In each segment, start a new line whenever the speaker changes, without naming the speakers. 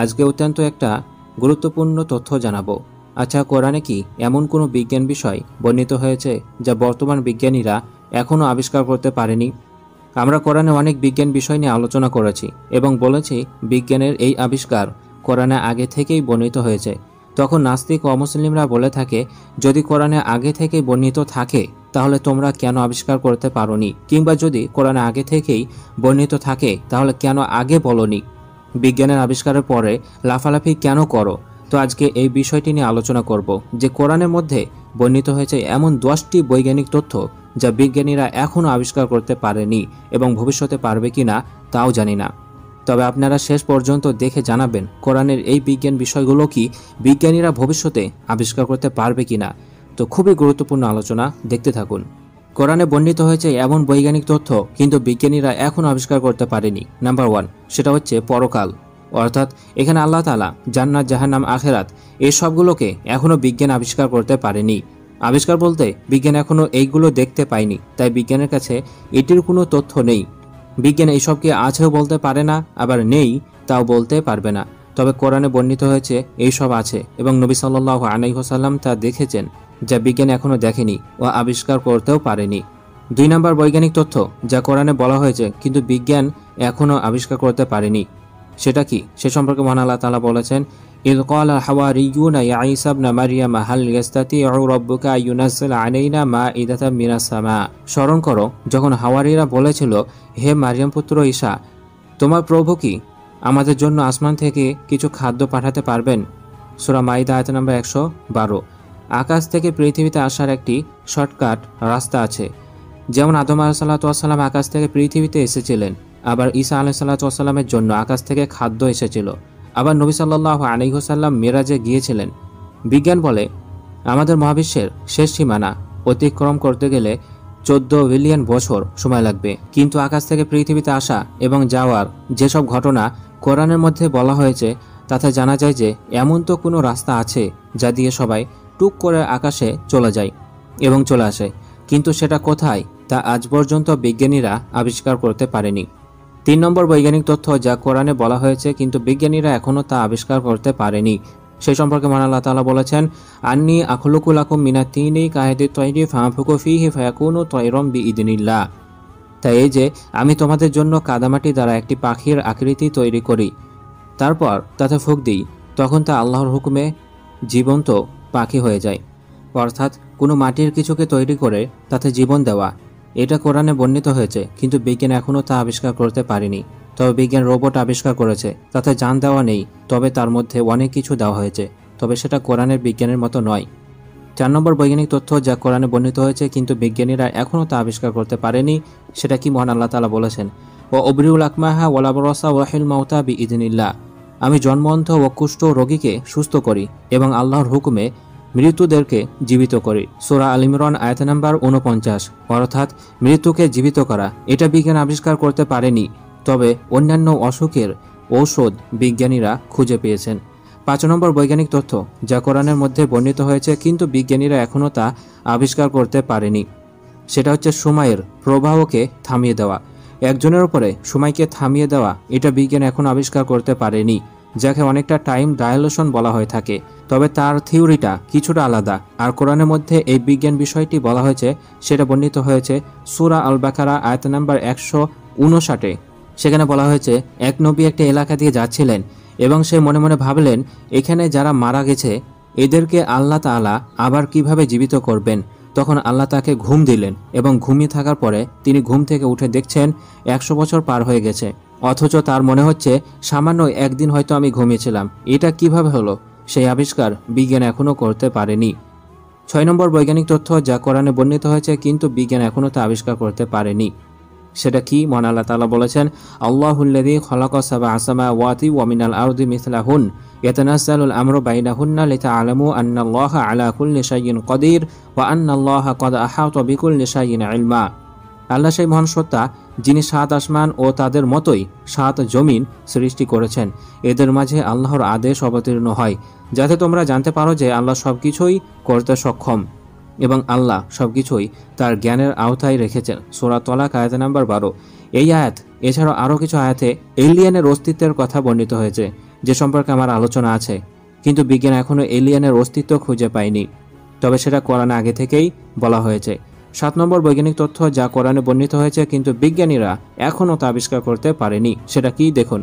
আজকে অত্যন্ত একটা গুরুত্বপূর্ণ তথ্য জানাবো। আচ্ছা, কোরআনে কি এমন কোনো বিজ্ঞান বিষয় বর্ণিত হয়েছে যা বর্তমান বিজ্ঞানীরা এখনও আবিষ্কার করতে পারেনি? আমরা কোরআনে অনেক বিজ্ঞান বিষয় নিয়ে আলোচনা করেছি এবং বলেছি বিজ্ঞানের এই আবিষ্কার কোরআনে আগে থেকেই বর্ণিত হয়েছে। তখন নাস্তিক ও অমুসলিমরা বলে থাকে, যদি কোরআনে আগে থেকেই বর্ণিত থাকে তাহলে তোমরা কেন আবিষ্কার করতে পারোনি, কিংবা যদি কোরআনে আগে থেকেই বর্ণিত থাকে তাহলে কেন আগে বলনি? বিজ্ঞানের আবিষ্কারের পরে লাফালাফি কেন করো? তো আজকে এই বিষয়টি নিয়ে আলোচনা করব যে কোরআনের মধ্যে বর্ণিত হয়েছে এমন 10টি বৈজ্ঞানিক তথ্য যা বিজ্ঞানীরা এখনও আবিষ্কার করতে পারেনি এবং ভবিষ্যতে পারবে কি না তাও জানি না। তবে আপনারা শেষ পর্যন্ত দেখে জানাবেন কোরআনের এই বিজ্ঞান বিষয়গুলো কি বিজ্ঞানীরা ভবিষ্যতে আবিষ্কার করতে পারবে কি না। তো খুবই গুরুত্বপূর্ণ আলোচনা, দেখতে থাকুন। কোরআনে বর্ণিত হয়েছে এমন বৈজ্ঞানিক তথ্য কিন্তু বিজ্ঞানীরা এখনও আবিষ্কার করতে পারেনি। নাম্বার 1, সেটা হচ্ছে পরকাল। অর্থাৎ এখানে আল্লাহ তাআলা জান্নাত, জাহান্নাম, আখেরাত এই সবগুলোকে এখনও বিজ্ঞান আবিষ্কার করতে পারেনি। আবিষ্কার বলতে বিজ্ঞান এখনও এইগুলো দেখতে পায়নি, তাই বিজ্ঞানের কাছে এটির কোনো তথ্য নেই। বিজ্ঞান এইসবকে আছেও বলতে পারে না, আবার নেই তাও বলতে পারবে না। তবে কোরআনে বর্ণিত হয়েছে এইসব আছে এবং নবী সাল্লাল্লাহু আলাইহি ওয়াসাল্লাম তা দেখেছেন, যা বিজ্ঞান এখনও দেখেনি ও আবিষ্কার করতেও পারেনি। 2 নম্বর বৈজ্ঞানিক তথ্য যা কোরআনে বলা হয়েছে কিন্তু বিজ্ঞান এখনও আবিষ্কার করতে পারেনি, সেটা কি? সে সম্পর্কে মহান আল্লাহ তাআলা বলেছেন, ইয ক্বালা হাওয়ারিয়ুনা ইয়া ঈসা ইবনে মারইয়াম হাল ইয়াস্তাতিউ রাব্বুকা আইয়ুনাজ্জিলা আলাইনা মাঈদাতাম মিনাস সামা। স্মরণ করো যখন হাওয়ারিরা বলেছিল, হে মারিয়াম পুত্র ঈসা, তোমার প্রভু কি আমাদের জন্য আসমান থেকে কিছু খাদ্য পাঠাতে পারবেন? সূরা মাঈদা আয়াত নম্বর 112। আকাশ থেকে পৃথিবীতে আসার একটি শর্টকাট রাস্তা আছে। যেমন আদম আলাইহিস সালাতু ওয়াস সালাম আকাশ থেকে পৃথিবীতে এসেছিলেন, আবার ঈসা আলাইহিস সালাতু ওয়াস সালামের জন্য আকাশ থেকে খাদ্য এসেছিল। আবার নবী সাল্লাল্লাহু আলাইহি ওয়াসাল্লাম মেরাজে গিয়েছিলেন। বিজ্ঞান বলে আমাদের মহাবিশ্বের শেষ সীমানা অতিক্রম করতে গেলে 14 বিলিয়ন বছর সময় লাগবে। কিন্তু আকাশ থেকে পৃথিবীতে আসা এবং যাওয়ার যেসব ঘটনা কোরআনের মধ্যে বলা হয়েছে তাতে জানা যায় যে এমন তো কোনো রাস্তা আছে যা দিয়ে সবাই টুক করে আকাশে চলে যায় এবং চলে আসে, কিন্তু সেটা কোথায় তা আজ পর্যন্ত বিজ্ঞানীরা আবিষ্কার করতে পারেনি। 3 নম্বর বৈজ্ঞানিক তথ্য যা কোরআনে বলা হয়েছে কিন্তু বিজ্ঞানীরা এখনও তা আবিষ্কার করতে পারেনি, সেই সম্পর্কে মহান আল্লাহ তাআলা বলেছেন, আন্নী আখলুকু লাকুম মিনাত তিনি কাহিদিত তয়রি ফানফুকু ফিহি ফায়াকুনু তয়রাম বিইذনিল্লাহ। তাই এই যে আমি তোমাদের জন্য কাদামাটি দ্বারা একটি পাখির আকৃতি তৈরি করি, তারপর তাতে ফুঁক দিই, তখন তা আল্লাহর হুকুমে জীবন্ত পাখি হয়ে যায়। অর্থাৎ কোনো মাটির কিছুকে তৈরি করে তাতে জীবন দেওয়া, এটা কোরআনে বর্ণিত হয়েছে কিন্তু বিজ্ঞান এখনও তা আবিষ্কার করতে পারেনি। তবে বিজ্ঞান রোবট আবিষ্কার করেছে, তাতে জান দেওয়া নেই, তবে তার মধ্যে অনেক কিছু দেওয়া হয়েছে, তবে সেটা কোরআনের বিজ্ঞানের মতো নয়। 4 নম্বর বৈজ্ঞানিক তথ্য যা কোরআনে বর্ণিত হয়েছে কিন্তু বিজ্ঞানীরা এখনও তা আবিষ্কার করতে পারেনি, সেটা কি? মহান আল্লাহ তাআলা বলেছেন, ও অবরিউল আকমাহা ওয়াল আবরাসা ওয়াহিল মাউতা বিইذনিল্লাহ। আমি জন্মঅন্ধ ও কুষ্ঠ রোগীকে সুস্থ করি এবং আল্লাহর হুকুমে মৃত্যুদেরকে জীবিত করি। সূরা আল ইমরান আয়াত নাম্বার 49। অর্থাৎ মৃত্যুকে জীবিত করা, এটা বিজ্ঞান আবিষ্কার করতে পারেনি, তবে অন্যান্য অসুখের ঔষধ বিজ্ঞানীরা খুঁজে পেয়েছেন। 5 নম্বর বৈজ্ঞানিক তথ্য যা কোরআনের মধ্যে বর্ণিত হয়েছে কিন্তু বিজ্ঞানীরা এখনও তা আবিষ্কার করতে পারেনি, সেটা হচ্ছে সময়ের প্রবাহকে থামিয়ে দেওয়া। একজনের উপরে সময়কে থামিয়ে দেওয়া, এটা বিজ্ঞান এখন আবিষ্কার করতে পারেনি, যাকে অনেকটা টাইম ডায়ালেশন বলা হয়ে থাকে, তবে তার থিওরিটা কিছুটা আলাদা। আর কোরআনের মধ্যে এই বিজ্ঞান বিষয়টি বলা হয়েছে, সেটা বর্ণিত হয়েছে সূরা আল বাকারা আয়াত নাম্বার 159। সেখানে বলা হয়েছে, এক নবী একটা এলাকা দিয়ে যাচ্ছিলেন এবং সে মনে মনে ভাবলেন, এখানে যারা মারা গেছে এদেরকে আল্লাহ তাআলা আবার কিভাবে জীবিত করবেন। তখন আল্লাহ তাকে ঘুম দিলেন এবং ঘুমিয়ে থাকার পরে তিনি ঘুম থেকে উঠে দেখছেন 100 বছর পার হয়ে গেছে, অথচ তার মনে হচ্ছে সামান্য একদিন হয়তো আমি ঘুমিয়েছিলাম। এটা কিভাবে হলো? সেই আবিষ্কার বিজ্ঞান এখনও করতে পারেনি। 6 নম্বর বৈজ্ঞানিক তথ্য যা কোরআনে বর্ণিত হয়েছে কিন্তু বিজ্ঞান এখনও তা আবিষ্কার করতে পারেনি, সেটা কি? মহান আল্লাহ তাআলা বলেছেন, আল্লাহুল্লাযী খালাকা সাবআ সামাওয়াতি ওয়া মিনাল আরদি মিসলাহুন ইয়াতানাজ্জালুল আমরু বাইনাহুন্না লিতা'লামু আন্নাল্লাহা আলা কুল্লি শাইইন কাদির ওয়া আন্নাল্লাহা ক্বাদ আহাতা বিকুল্লি শাইইন ইলমা। আল্লাহ সেই মহান সত্তা যিনি 7 আসমান ও তাদের মতোই 7 জমিন সৃষ্টি করেছেন, এদের মাঝে আল্লাহর আদেশ অবতীর্ণ হয় যাতে তোমরা জানতে পারো যে আল্লাহ সবকিছুই করতে সক্ষম এবং আল্লাহ সবকিছুই তার জ্ঞানের আওতায় রেখেছেন। সূরা তলাক আয়াত নাম্বার 12। এই আয়াত এছাড়াও আরও কিছু আয়াতে এলিয়েনের অস্তিত্বের কথা বর্ণিত হয়েছে, যে সম্পর্কে আমার আলোচনা আছে, কিন্তু বিজ্ঞান এখনও এলিয়েনের অস্তিত্ব খুঁজে পায়নি। তবে সেটা কোরআনে আগে থেকেই বলা হয়েছে। 7 নম্বর বৈজ্ঞানিক তথ্য যা কোরআনে বর্ণিত হয়েছে কিন্তু বিজ্ঞানীরা এখনও তা আবিষ্কার করতে পারেনি, সেটা কি দেখুন।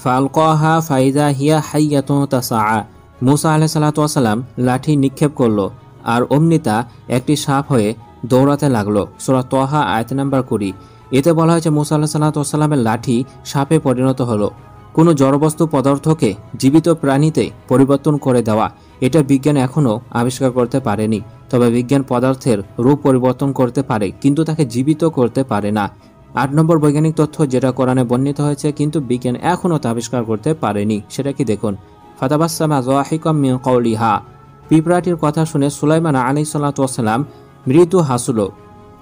ফালকাহা ফাইদা হিয়া হাইয়াতুন তাসআ। মূসা আলাইহিস সালাতু ওয়াস সালাম লাঠি নিক্ষেপ করলো আর অমনি তা একটি সাপ হয়ে দৌড়াতে লাগলো। সূরা তাহা আয়াত নাম্বার 20। এতে বলা হয়েছে মূসা আলাইহিস সালাতু ওয়াস সালামের লাঠি সাপে পরিণত হলো। কোনো জড়বস্তু পদার্থকে জীবিত প্রাণীতে পরিবর্তন করে দেওয়া, এটা বিজ্ঞান এখনও আবিষ্কার করতে পারেনি। তবে বিজ্ঞান পদার্থের রূপ পরিবর্তন করতে পারে কিন্তু তাকে জীবিত করতে পারে না। 8 নম্বর বৈজ্ঞানিক তথ্য যেটা কোরআনে বর্ণিত হয়েছে কিন্তু বিজ্ঞান এখনও তা আবিষ্কার করতে পারেনি, সেটা কি দেখুন। ফাতাবাসসামা যাহিকাম মিন কওলিহা। পিঁপড়াটির কথা শুনে সুলাইমান আলাইহিস সালাতু ওয়াস সালাম মৃদু হাসল।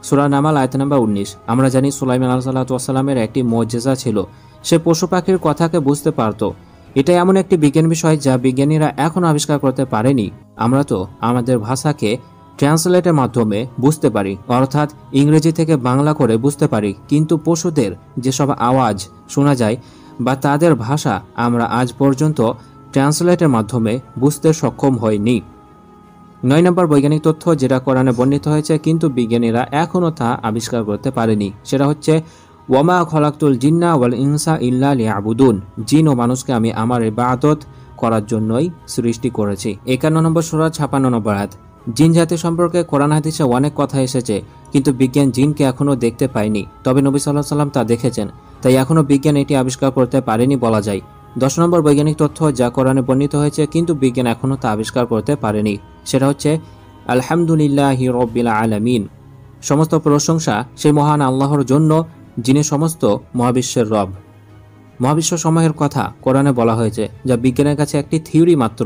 সূরা নামাল আয়াত নাম্বার 19। আমরা জানি সুলাইমান আলাইহিস সালাতু ওয়াস সালামের একটি মুজিজা ছিল, সে পশু পাখির কথাকে বুঝতে পারত। এটা এমন একটি বিজ্ঞান বিষয় যা বিজ্ঞানীরা এখনও আবিষ্কার করতে পারেনি। আমরা তো আমাদের ভাষাকে ট্রান্সলেটের মাধ্যমে বুঝতে পারি, অর্থাৎ ইংরেজি থেকে বাংলা করে বুঝতে পারি, কিন্তু পশুদের যেসব আওয়াজ শোনা যায় বা তাদের ভাষা আমরা আজ পর্যন্ত ট্রান্সলেটের মাধ্যমে বুঝতে সক্ষম হইনি। 9 নম্বর বৈজ্ঞানিক তথ্য যেটা কোরআনে বর্ণিত হয়েছে কিন্তু বিজ্ঞানীরা এখনও তা আবিষ্কার করতে পারেনি, সেটা হচ্ছে ওয়ামা খলাকতুল জিন্না ওয়াল ইনসা ইল্লা লিয়াবুদুন। জিন ও মানুষকে আমি আমার ইবাদত করার জন্যই সৃষ্টি করেছি। 51 নম্বর সূরা 56 নম্বর আয়াত। জিন জাতি সম্পর্কে কোরআন হাদিসে অনেক কথা এসেছে কিন্তু বিজ্ঞান জিনকে এখনও দেখতে পায়নি, তবে নবী সাল্লাল্লাহু আলাইহি সাল্লাম তা দেখেছেন, তাই এখনও বিজ্ঞান এটি আবিষ্কার করতে পারেনি বলা যায়। 10 নম্বর বৈজ্ঞানিক তথ্য যা কোরআনে বর্ণিত হয়েছে কিন্তু বিজ্ঞান এখনও তা আবিষ্কার করতে পারেনি, সেটা হচ্ছে আলহামদুলিল্লাহি রাব্বিল আলামিন। সমস্ত প্রশংসা সেই মহান আল্লাহর জন্য যিনি সমস্ত মহাবিশ্বের রব। মহাবিশ্ব সমূহের কথা কোরআনে বলা হয়েছে যা বিজ্ঞানের কাছে একটি থিওরি মাত্র,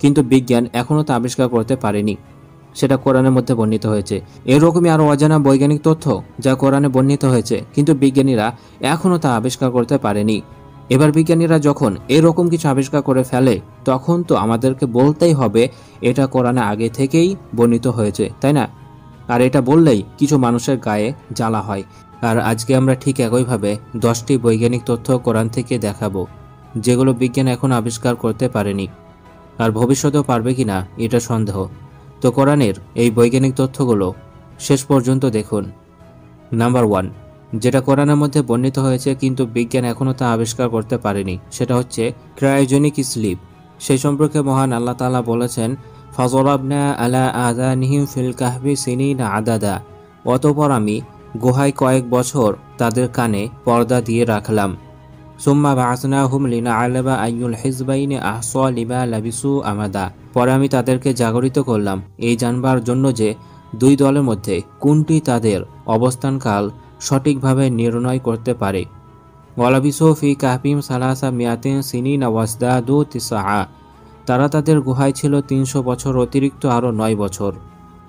কিন্তু বিজ্ঞান এখনও তা আবিষ্কার করতে পারেনি, সেটা কোরআনের মধ্যে বর্ণিত হয়েছে। এরকমই আরও অজানা বৈজ্ঞানিক তথ্য যা কোরআনে বর্ণিত হয়েছে কিন্তু বিজ্ঞানীরা এখনও তা আবিষ্কার করতে পারেনি। এবার বিজ্ঞানীরা যখন এরকম কিছু আবিষ্কার করে ফেলে তখন তো আমাদেরকে বলতেই হবে এটা কোরআনে আগে থেকেই বর্ণিত হয়েছে, তাই না? আর এটা বললেই কিছু মানুষের গায়ে জ্বালা হয়। আর আজকে আমরা ঠিক একইভাবে 10টি বৈজ্ঞানিক তথ্য কোরআন থেকে দেখাবো যেগুলো বিজ্ঞান এখন আবিষ্কার করতে পারেনি, আর ভবিষ্যতেও পারবে কিনা এটা সন্দেহ। তো কোরআনের এই বৈজ্ঞানিক তথ্যগুলো শেষ পর্যন্ত দেখুন। নাম্বার 1 যেটা কোরআনের মধ্যে বর্ণিত হয়েছে কিন্তু বিজ্ঞান এখনও তা আবিষ্কার করতে পারেনি, সেটা হচ্ছে ক্রায়োজেনিক স্লিপ। সেই সম্পর্কে মহান আল্লাহ তাআলা বলেছেন, ফাযরাবনা আলা আযানিহিম ফিল কাহফি সিনিনা আদাদা। অতঃপর আমি গুহায় কয়েক বছর তাদের কানে পর্দা দিয়ে রাখলাম। সুম্মা বা'আসনাহুম লিনা'লামা আইয়ুল হিজবাইনি আহসা লিমা লাবিসু আমাদা। পরে আমি তাদেরকে জাগরিত করলাম এই জানবার জন্য যে দুই দলের মধ্যে কোনটি তাদের অবস্থানকাল সঠিকভাবে নির্ণয় করতে পারে। ওয়ালাবিসু ফি কাহফিহিম সালাসা মিয়াতিন সিনিনা ওয়াজদাদু তিসআ। তারা তাদের গুহায় ছিল 300 বছর অতিরিক্ত আরও 9 বছর।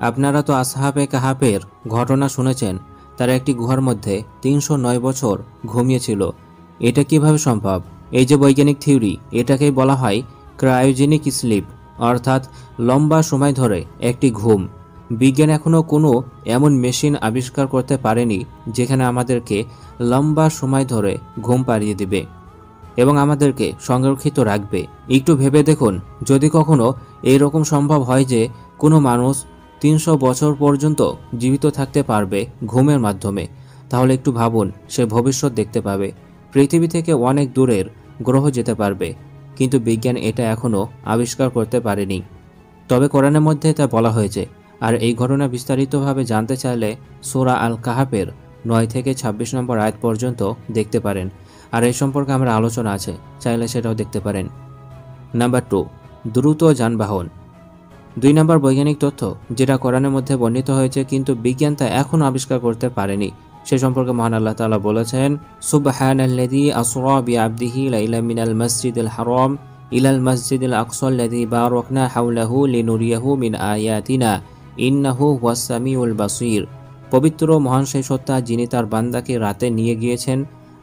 আপনারা তো আসহাবে কাহাফের ঘটনা শুনেছেন, তারা একটি গুহার মধ্যে 309 বছর ঘুমিয়েছিল। এটা কিভাবে সম্ভব? এই যে বৈজ্ঞানিক থিওরি, এটাকেই বলা হয় ক্রায়োজেনিক স্লিপ, অর্থাৎ লম্বা সময় ধরে একটি ঘুম। বিজ্ঞান এখনও কোনো এমন মেশিন আবিষ্কার করতে পারেনি যেখানে আমাদেরকে লম্বা সময় ধরে ঘুম পাড়িয়ে দেবে এবং আমাদেরকে সংরক্ষিত রাখবে। একটু ভেবে দেখুন, যদি কখনো এইরকম সম্ভব হয় যে কোনো মানুষ 300 বছর পর্যন্ত জীবিত থাকতে পারবে ঘুমের মাধ্যমে, তাহলে একটু ভাবুন, সে ভবিষ্যৎ দেখতে পাবে, পৃথিবী থেকে অনেক দূরের গ্রহ যেতে পারবে, কিন্তু বিজ্ঞান এটা এখনও আবিষ্কার করতে পারেনি। তবে কোরআনের মধ্যে তা বলা হয়েছে। আর এই ঘটনা বিস্তারিতভাবে জানতে চাইলে সূরা আল কাহাফের 9 থেকে 26 নম্বর আয়াত পর্যন্ত দেখতে পারেন, আর এই সম্পর্কে আমরা আলোচনা আছে, চাইলে সেটাও দেখতে পারেন। নাম্বার 2 দ্রুত যানবাহন। 2 নম্বর বৈজ্ঞানিক তথ্য যেটা কোরআনের মধ্যে বর্ণিত হয়েছে কিন্তু বিজ্ঞান তা এখনও আবিষ্কার করতে পারেনি, সে সম্পর্কে মহান আল্লাহ তাআলা বলেছেন, সুবহানাল্লাযী আসরা বিআবদিহি লাইলাম মিনাল মাসজিদিল হারাম ইলাল মাসজিদিল আকসাল্লাযী বারাকনা হাওলাহু লিনুরিয়াহু মিন আয়াতিনা ইন্নাহু হুয়াস সামিউল বাসীর। পবিত্র মহান সেই সত্তা যিনি তার বান্দাকে রাতে নিয়ে গিয়েছেন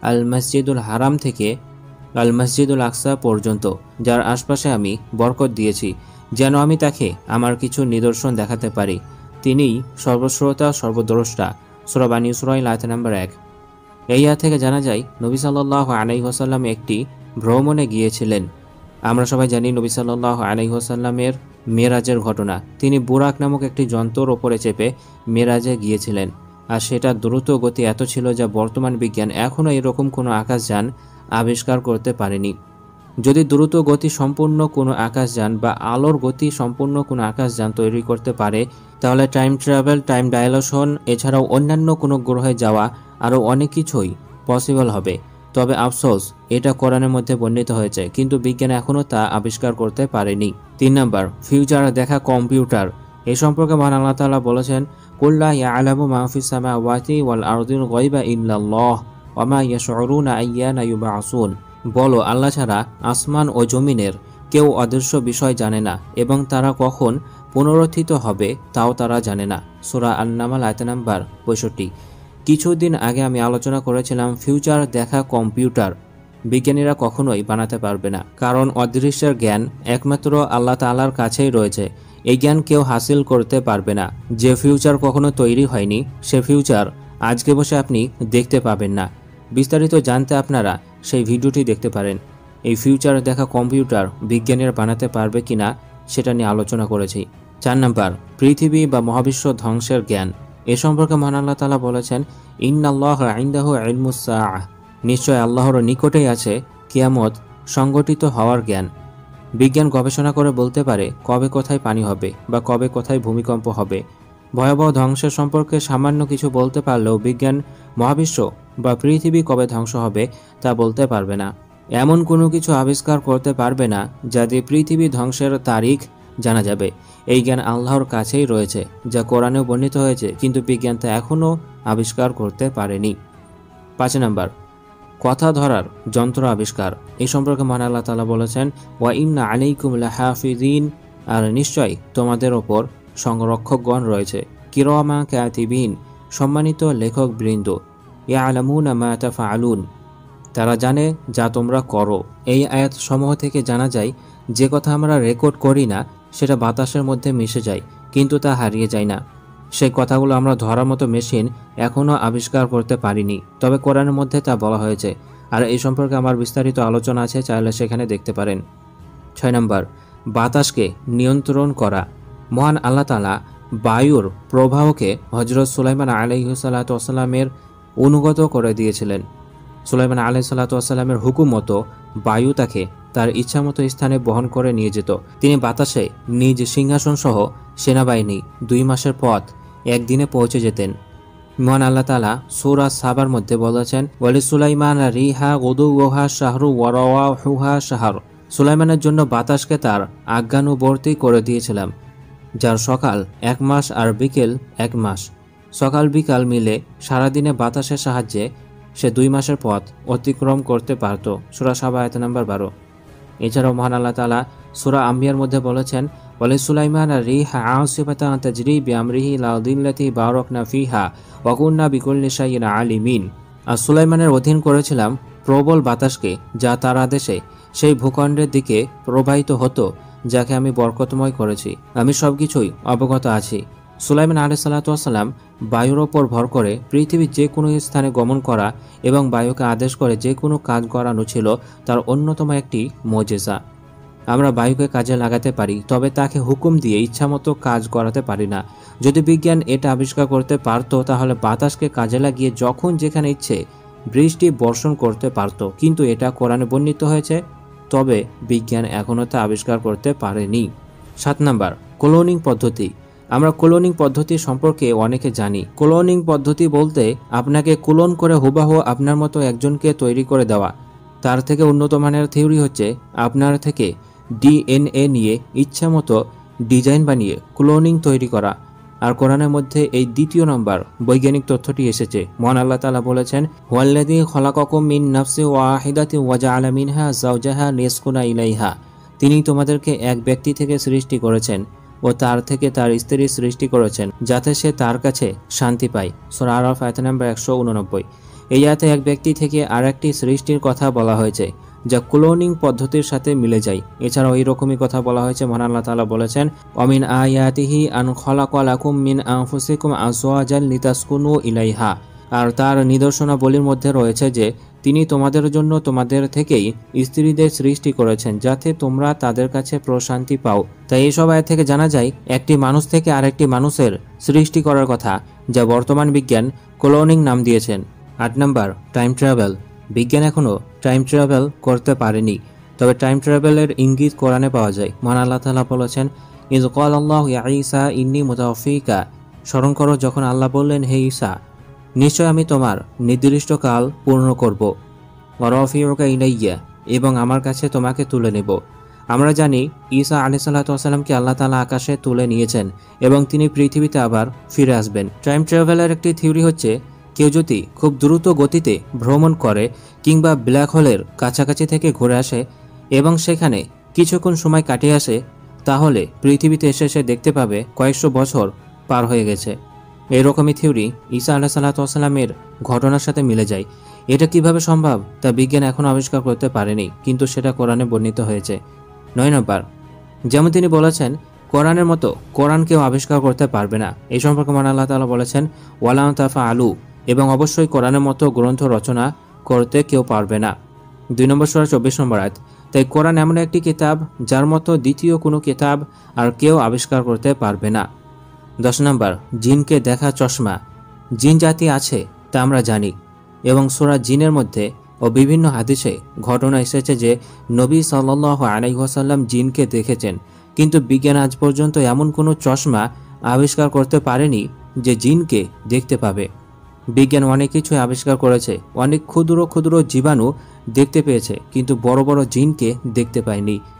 আল মসজিদুল হারাম থেকে আল মসজিদুল আকসা পর্যন্ত, যার আশপাশে আমি বরকত দিয়েছি যেন আমি তাকে আমার কিছু নিদর্শন দেখাতে পারি। তিনিই সর্বশ্রোতা সর্বদ্রষ্টা। সূরা বানী ইসরাঈল আয়াত নাম্বার 1। এই আয়াত থেকে জানা যায় নবী সাল্লাল্লাহু আলাইহি ওয়াসাল্লাম একটি ভ্রমণে গিয়েছিলেন। আমরা সবাই জানি নবী সাল্লাল্লাহু আলাইহি ওয়াসাল্লামের মেরাজের ঘটনা। তিনি বুরাক নামক একটি যন্ত্রের ওপরে চেপে মেরাজে গিয়েছিলেন, আর সেটা দ্রুত গতি এত ছিল যা বর্তমান বিজ্ঞান এখনও এরকম কোনো আকাশযান আবিষ্কার করতে পারেনি। যদি দ্রুত গতি সম্পূর্ণ কোনো আকাশযান বা আলোর গতি সম্পূর্ণ কোনো আকাশযান তৈরি করতে পারে, তাহলে টাইম ট্রাভেল, টাইম ডাইলেশন এছাড়াও অন্যান্য কোনো গ্রহে যাওয়া আরও অনেক কিছুই পসিবল হবে। তবে আফসোস, এটা কোরআনের মধ্যে বর্ণিত হয়েছে, কিন্তু বিজ্ঞান এখনও তা আবিষ্কার করতে পারেনি। 3 নাম্বার, ফিউচার দেখা কম্পিউটার। এ সম্পর্কে মহান আল্লাহ তাআলা বলেছেন, কুল লা ইয়ালামু মা ফিস সামাওয়াতি ওয়াল আরদিল গায়বা ইল্লাল্লাহ ওয়া মা ইয়াশউরুনা আইয়ানা ইউবআসুন। বলো, আল্লাহ ছাড়া আসমান ও জমিনের কেউ অদৃশ্য বিষয় জানে না এবং তারা কখন পুনরুত্থিত হবে তাও তারা জানে না। সূরা আন-নামল আয়াত নাম্বার 65। কিছুদিন আগে আমি আলোচনা করেছিলাম ফিউচার দেখা কম্পিউটার বিজ্ঞানীরা কখনোই বানাতে পারবে না, কারণ অদৃশ্যের জ্ঞান একমাত্র আল্লাহ তাআলার কাছেই রয়েছে। এই জ্ঞান কেউ হাসিল করতে পারবে না। যে ফিউচার কখনো তৈরি হয়নি সে ফিউচার আজকে বসে আপনি দেখতে পাবেন না। বিস্তারিত জানতে আপনারা সেই ভিডিওটি দেখতে পারেন। এই ফিউচার দেখা কম্পিউটার বিজ্ঞানীরা বানাতে পারবে কিনা সেটা নিয়ে আলোচনা করেছি। 4 নাম্বার, পৃথিবী বা মহাবিশ্ব ধ্বংসের জ্ঞান। এ সম্পর্কে মহান আল্লাহ তাআলা বলেছেন, ইন্নাল্লাহা ইনদাহু ইলমুস সাআহ, নিশ্চয় আল্লাহর নিকটেই আছে কিয়ামত সংগঠিত হওয়ার জ্ঞান। বিজ্ঞান গবেষণা করে বলতে পারে কবে কোথায় পানি হবে বা কবে কোথায় ভূমিকম্প হবে। ভয়াবহ ধ্বংসের সম্পর্কে সামান্য কিছু বলতে পারলেও বিজ্ঞান মহাবিশ্ব বা পৃথিবী কবে ধ্বংস হবে তা বলতে পারবে না। এমন কোনো কিছু আবিষ্কার করতে পারবে না যা দিয়ে পৃথিবী ধ্বংসের তারিখ জানা যাবে। এই জ্ঞান আল্লাহর কাছেই রয়েছে, যা কোরআনেও বর্ণিত হয়েছে, কিন্তু বিজ্ঞান তা এখনও আবিষ্কার করতে পারেনি। 5 নাম্বার, কথা ধরার যন্ত্র আবিষ্কার। এই সম্পর্কে মহান আল্লাহ তাআলা বলেছেন, ওয়া ইন্না আলাইকুম লাহাফিজিন, আর নিশ্চয় তোমাদের ওপর সংরক্ষকগণ রয়েছে, কিরামা কাতিবিন, সম্মানিত লেখক বৃন্দ, ইয়ালামুনা মা তাফআলুন, তারা জানে যা তোমরা করো। এই আয়াত সমূহ থেকে জানা যায় যে কথা আমরা রেকর্ড করি না সেটা বাতাসের মধ্যে মিশে যায়, কিন্তু তা হারিয়ে যায় না। সেই কথাগুলো আমরা ধরার মতো মেশিন এখনও আবিষ্কার করতে পারিনি, তবে কোরআনের মধ্যে তা বলা হয়েছে, আর এই সম্পর্কে আমার বিস্তারিত আলোচনা আছে, চাইলে সেখানে দেখতে পারেন। 6 নাম্বার, বাতাসকে নিয়ন্ত্রণ করা। মহান আল্লাহ তাআলা বায়ুর প্রবাহকে হযরত সুলাইমান আলাইহিস সালাতু ওয়াস সালামের অনুগত করে দিয়েছিলেন। সুলাইমান আলাইহিস সালাতু ওয়াস সালামের হুকুম মতো বায়ু তাকে তার ইচ্ছামতো স্থানে বহন করে নিয়ে যেত। তিনি বাতাসে নিজ সিংহাসন সহ সেনাবাহিনী 2 মাসের পথ একদিনে পৌঁছে যেতেন। মহান আল্লাহ তাআলা সূরা সাবার মধ্যে বলেছেন, ওয়ালি সুলাইমান রিহা গুদুওহা শাহরু ওয়া রাওয়াহুহা শাহর। সুলাইমানের জন্য বাতাসকে তার আজ্ঞানুবর্তী করে দিয়েছিলাম, যার সকাল 1 মাস আর বিকেল 1 মাস। সকাল বিকাল মিলে সারাদিনে বাতাসের সাহায্যে সে 2 মাসের পথ অতিক্রম করতে পারত। সূরা সাবা আয়াত নাম্বার 12। এছাড়াও মহান আল্লাহ তাআলা সূরা আম্বিয়ার মধ্যে বলেছেন, ওয়ালি সুলাইমান রিহা আসিফাতান তাজরি বিআমরিহি লা দিল্লাতি বারাকনা ফিহা ওয়া কুন্না বিকুল্লি শাইইন আলিমিন। আর সুলাইমানের অধীন করেছিলাম প্রবল বাতাসকে, যা তার আদেশে সেই ভূখণ্ডের দিকে প্রবাহিত হতো যাকে আমি বরকতময় করেছি। আমি সবকিছুই অবগত আছি। সুলাইমান আলাইহিস সালাতু ওয়াস সালাম বায়ুর ওপর ভর করে পৃথিবীর যে কোনো স্থানে গমন করা এবং বায়ুকে আদেশ করে যে কোনো কাজ করানো ছিল তার অন্যতম একটি মুজিজা। আমরা বায়ুকে কাজে লাগাতে পারি, তবে তাকে হুকুম দিয়ে ইচ্ছামতো কাজ করাতে পারি না। যদি বিজ্ঞান এটা আবিষ্কার করতে পারত তাহলে বাতাসকে কাজে লাগিয়ে যখন যেখানে ইচ্ছে বৃষ্টি বর্ষণ করতে পারত, কিন্তু এটা কোরআনে বর্ণিত হয়েছে, তবে বিজ্ঞান এখনও তা আবিষ্কার করতে পারেনি। 7 নাম্বার, ক্লোনিং পদ্ধতি। আমরা ক্লোনিং পদ্ধতি সম্পর্কে অনেকে জানি। ক্লোনিং পদ্ধতি বলতে আপনাকে ক্লোন করে হুবাহু আপনার মতো একজনকে তৈরি করে দেওয়া। তার থেকে উন্নত মানের থিওরি হচ্ছে আপনার থেকে ডিএনএ নিয়ে ইচ্ছামতো ডিজাইন বানিয়ে ক্লোনিং তৈরি করা। আর কোরআনের মধ্যে এই 2য় নম্বর বৈজ্ঞানিক তথ্যটি এসেছে। মহান আল্লাহ তাআলা বলেছেন, হুয়াল্লাযী খালাকাকুম মিন নাফসিন ওয়াহিদাতিন ওয়া জাআলা মিনহা যাওজাহা লিয়াসকুনা ইলাইহা। তিনি তোমাদেরকে এক ব্যক্তি থেকে সৃষ্টি করেছেন ও তার থেকে তার স্ত্রী সৃষ্টি করেছেন যাতে সে তার কাছে শান্তি পায়। সূরা আরাফ আয়াত নাম্বার 189। এই আয়াতে এক ব্যক্তি থেকে আরেকটি সৃষ্টির কথা বলা হয়েছে যা ক্লোনিং পদ্ধতির সাথে মিলে যায়। এছাড়াও এই রকমই কথা বলা হয়েছে। মহান আল্লাহ তাআলা বলেছেন, অমিন আয়াতিহি আন খালাকা লাকুম মিন আনফুসিকুম আজওয়াজান লিতাসকুনু ইলাইহা। আর তার নিদর্শনাবলীর মধ্যে রয়েছে যে তিনি তোমাদের জন্য তোমাদের থেকেই স্ত্রীদের সৃষ্টি করেছেন যাতে তোমরা তাদের কাছে প্রশান্তি পাও। তাই এইসব আয়াত থেকে জানা যায় একটি মানুষ থেকে আরেকটি মানুষের সৃষ্টি করার কথা, যা বর্তমান বিজ্ঞান ক্লোনিং নাম দিয়েছেন। 8 নম্বর, টাইম ট্রাভেল। বিজ্ঞান এখনও টাইম ট্রাভেল করতে পারেনি, তবে টাইম ট্রাভেলের ইঙ্গিত কোরআনে পাওয়া যায়। মহান আল্লাহ তাআলা বলেছেন, ইয ক্বালা আল্লাহু ইয়া ঈসা ইন্নী মুতাওয়াফিকা। স্মরণ করো যখন আল্লাহ বললেন, হে ঈসা, নিশ্চয় আমি তোমার নির্দিষ্ট কাল পূর্ণ করব। ওয়ারাফিউকা ইলাইয়া, এবং আমার কাছে তোমাকে তুলে নেব। আমরা জানি ঈসা আলাইহিস সালাতু ওয়াস সালামকে আল্লাহ তাআলা আকাশে তুলে নিয়েছেন এবং তিনি পৃথিবীতে আবার ফিরে আসবেন। টাইম ট্রাভেলের একটি থিওরি হচ্ছে, কেউ যদি খুব দ্রুত গতিতে ভ্রমণ করে কিংবা ব্ল্যাক হোলের কাছাকাছি থেকে ঘুরে আসে এবং সেখানে কিছুক্ষণ সময় কাটিয়ে আসে, তাহলে পৃথিবীতে এসে সে দেখতে পাবে কয়েকশো বছর পার হয়ে গেছে। এইরকমই থিওরি ঈসা আলাইহিস সালাতু ওয়াস সালামের ঘটনার সাথে মিলে যায়। এটা কিভাবে সম্ভব তা বিজ্ঞান এখনও আবিষ্কার করতে পারেনি, কিন্তু সেটা কোরআনে বর্ণিত হয়েছে। 9 নম্বর, যেমন তিনি বলেছেন, কোরআনের মতো কোরআন কেউ আবিষ্কার করতে পারবে না। এই সম্পর্কে মহান আল্লাহ তাআলা বলেছেন, ওয়ালা তাফা আলু, এবং অবশ্যই কোরআনের মতো গ্রন্থ রচনা করতে কেউ পারবে না। 2 নম্বর সূরা 24 নম্বর আয়াত। তাই কোরআন এমন একটি কিতাব যার মতো দ্বিতীয় কোনো কিতাব আর কেউ আবিষ্কার করতে পারবে না। 10 নম্বর, জিনকে দেখা চশমা। জিন জাতি আছে তা আমরা জানি, এবং সূরা জিনের মধ্যে ও বিভিন্ন হাদিসে ঘটনা এসেছে যে নবী সাল্লাল্লাহু আলাইহি ওয়াসাল্লাম জিনকে দেখেছেন, কিন্তু বিজ্ঞান আজ পর্যন্ত এমন কোনো চশমা আবিষ্কার করতে পারেনি যে জিনকে দেখতে পাবে। বিজ্ঞান অনেক কিছু আবিষ্কার করেছে, অনেক ক্ষুদ্র ক্ষুদ্র জীবাণু দেখতে পেয়েছে, কিন্তু বড় বড় জিনকে দেখতে পায়নি।